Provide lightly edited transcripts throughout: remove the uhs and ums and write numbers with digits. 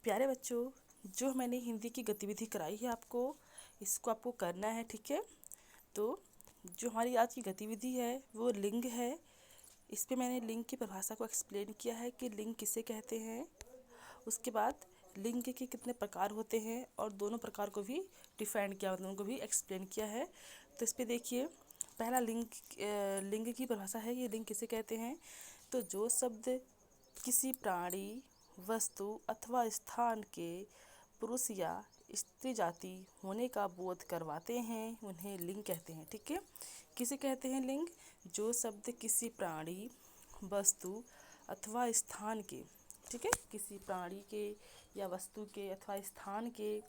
प्यारे बच्चों, जो मैंने हिंदी की गतिविधि कराई है आपको, इसको आपको करना है, ठीक है। तो जो हमारी आज की गतिविधि है वो लिंग है। इस पे मैंने लिंग की परिभाषा को एक्सप्लेन किया है कि लिंग किसे कहते हैं। उसके बाद लिंग के कितने प्रकार होते हैं और दोनों प्रकार को भी डिफाइन किया, दोनों को भी एक्सप्लेन किया है। तो इस पे देखिए, पहला लिंग की परिभाषा है, ये लिंग किसे कहते हैं। तो जो शब्द किसी प्राणी, वस्तु अथवा स्थान के पुरुष या स्त्री जाति होने का बोध करवाते हैं, उन्हें लिंग कहते हैं, ठीक है। किसे कहते हैं लिंग? जो शब्द किसी प्राणी, वस्तु अथवा स्थान के, ठीक है, किसी प्राणी के या वस्तु के अथवा स्थान के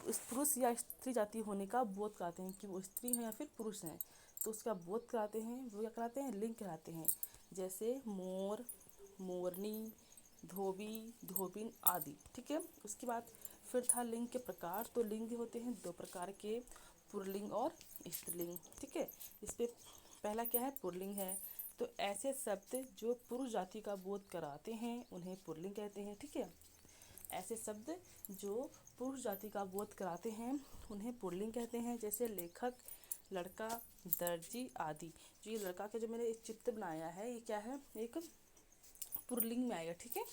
उस पुरुष या स्त्री जाति होने का बोध कराते हैं कि वो स्त्री हैं या फिर पुरुष हैं, तो उसका बोध कराते हैं, वो क्या कराते हैं? लिंग कहलाते हैं। जैसे मोर, मोरनी, धोबी, धोबिन आदि, ठीक है। उसके बाद फिर था लिंग के प्रकार। तो लिंग होते हैं दो प्रकार के, पुल्लिंग और स्त्रीलिंग, ठीक है। इस पे पहला क्या है? पुल्लिंग है। तो ऐसे शब्द जो पुरुष जाति का बोध कराते हैं उन्हें पुल्लिंग कहते हैं, ठीक है। ऐसे शब्द जो पुरुष जाति का बोध कराते हैं उन्हें पुल्लिंग कहते हैं। जैसे लेखक, लड़का, दर्जी आदि। जो ये लड़का का जो मैंने एक चित्र बनाया है, ये क्या है? एक पुल्लिंग में आएगा, ठीक है।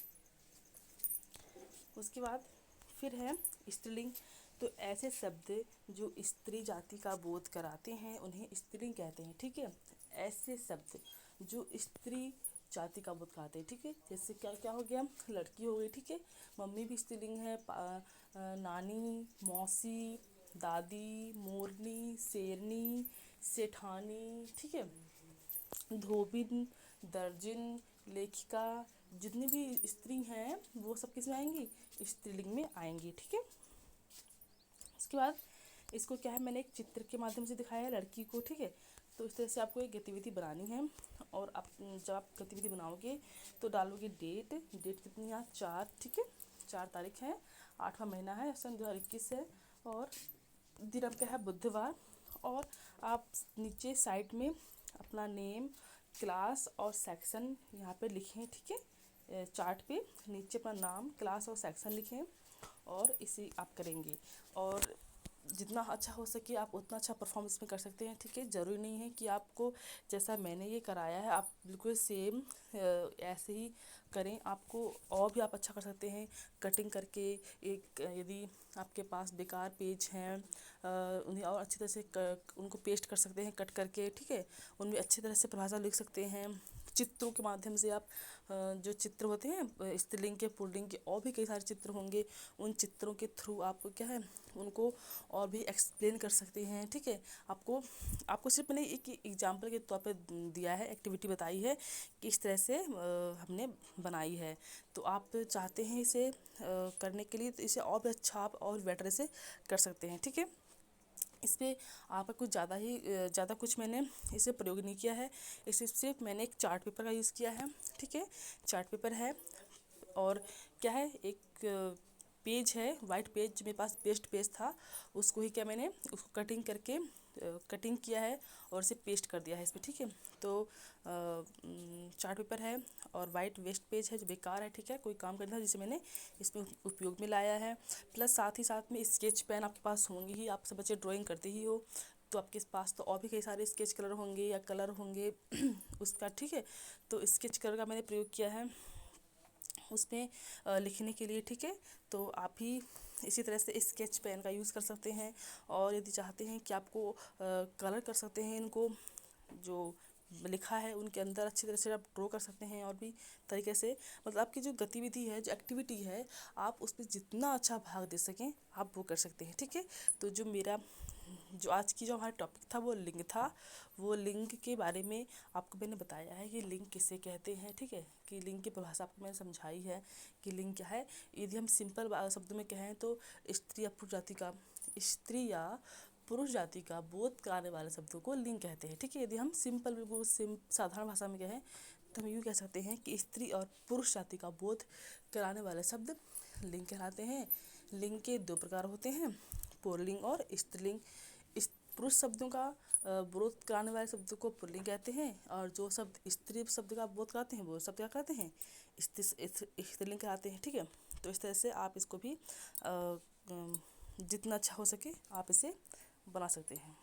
उसके बाद फिर है स्त्रीलिंग। तो ऐसे शब्द जो स्त्री जाति का बोध कराते हैं उन्हें स्त्रीलिंग कहते हैं, ठीक है। ऐसे शब्द जो स्त्री जाति का बोध कराते हैं, ठीक है। जैसे क्या क्या हो गया? लड़की हो गई, ठीक है। मम्मी भी स्त्रीलिंग है। नानी, मौसी, दादी, मोरनी, शेरनी, सेठानी, ठीक है। धोबिन, दर्जन, लेखिका, जितनी भी स्त्री हैं वो सब किस में आएंगी? स्त्रीलिंग में आएंगी, ठीक है। उसके बाद इसको क्या है, मैंने एक चित्र के माध्यम से दिखाया है लड़की को, ठीक है। तो इस तरह से आपको एक गतिविधि बनानी है और आप जब आप गतिविधि बनाओगे तो डालोगे डेट कितनी? आज 4, ठीक है। 4 तारीख है, 8वां महीना है, सन 2021 है और दिन क्या है? बुधवार। और आप नीचे साइड में अपना नेम, क्लास और सेक्शन यहाँ पे लिखें, ठीक है। चार्ट पे नीचे अपना नाम, क्लास और सेक्शन लिखें और इसे आप करेंगे। और जितना अच्छा हो सके आप उतना अच्छा परफॉर्म इसमें कर सकते हैं, ठीक है। ज़रूरी नहीं है कि आपको जैसा मैंने ये कराया है आप बिल्कुल सेम ऐसे ही करें। आपको और भी आप अच्छा कर सकते हैं कटिंग करके। एक यदि आपके पास बेकार पेज हैं उन्हें और अच्छी तरह से उनको पेस्ट कर सकते हैं कट करके, ठीक है। उनमें अच्छी तरह से परिभाषा लिख सकते हैं। चित्रों के माध्यम से आप जो चित्र होते हैं स्त्रीलिंग के, पुल्लिंग के, और भी कई सारे चित्र होंगे, उन चित्रों के थ्रू आप क्या है उनको और भी एक्सप्लेन कर सकते हैं, ठीक है। आपको सिर्फ मैंने एक एग्जांपल के तौर पे दिया है, एक्टिविटी बताई है कि इस तरह से हमने बनाई है। तो आप चाहते हैं इसे करने के लिए, तो इसे और भी अच्छा आप और बेटर से कर सकते हैं, ठीक है। इस पर आपका कुछ ज़्यादा कुछ मैंने इसे प्रयोग नहीं किया है। इसे सिर्फ मैंने एक चार्ट पेपर का यूज़ किया है, ठीक है। चार्ट पेपर है और क्या है, एक पेज है, वाइट पेज जो मेरे पास बेस्ट पेज था, उसको ही क्या मैंने उसको कटिंग किया है और इसे पेस्ट कर दिया है इस पर, ठीक है। तो चार्ट पेपर है और वाइट वेस्ट पेज है जो बेकार है, ठीक है, कोई काम करना था, जिसे मैंने इसमें उपयोग में लाया है। प्लस साथ में स्केच पेन आपके पास होंगे ही, आप सब बच्चे ड्राइंग करते ही हो, तो आपके पास तो और भी कई सारे स्केच कलर होंगे या कलर होंगे उसका, ठीक है। तो स्केच कलर का मैंने प्रयोग किया है उसमें लिखने के लिए, ठीक है। तो आप भी इसी तरह से स्केच पेन का यूज़ कर सकते हैं। और यदि चाहते हैं कि आपको कलर कर सकते हैं इनको, जो लिखा है उनके अंदर अच्छी तरह से आप ड्रॉ कर सकते हैं और भी तरीके से। मतलब आपकी जो गतिविधि है, जो एक्टिविटी है, आप उसमें जितना अच्छा भाग दे सकें आप वो कर सकते हैं, ठीक है। तो जो आज की जो हमारा टॉपिक था वो लिंग था। वो लिंग के बारे में आपको मैंने बताया है कि लिंग किसे कहते हैं, ठीक है। कि लिंग की परिभाषा आपको मैंने समझाई है कि लिंग क्या है। यदि हम सिंपल शब्दों में कहें तो स्त्री या पुरुष जाति का बोध कराने वाले शब्दों को लिंग कहते हैं, ठीक है। यदि हम सिंपल बिल्कुल साधारण भाषा में कहें तो हम यूँ कह सकते हैं कि स्त्री और पुरुष जाति का बोध कराने वाले शब्द लिंग कहलाते हैं। लिंग के 2 प्रकार होते हैं, पुल्लिंग और स्त्रीलिंग। पुरुष शब्दों का बोध कराने वाले शब्द को पुल्लिंग कहते हैं, और जो शब्द स्त्री शब्द का बोध कराते हैं वो शब्द क्या कहते हैं, स्त्रीलिंग कहते हैं। ठीक है, तो इस तरह से आप इसको भी जितना अच्छा हो सके आप इसे बना सकते हैं।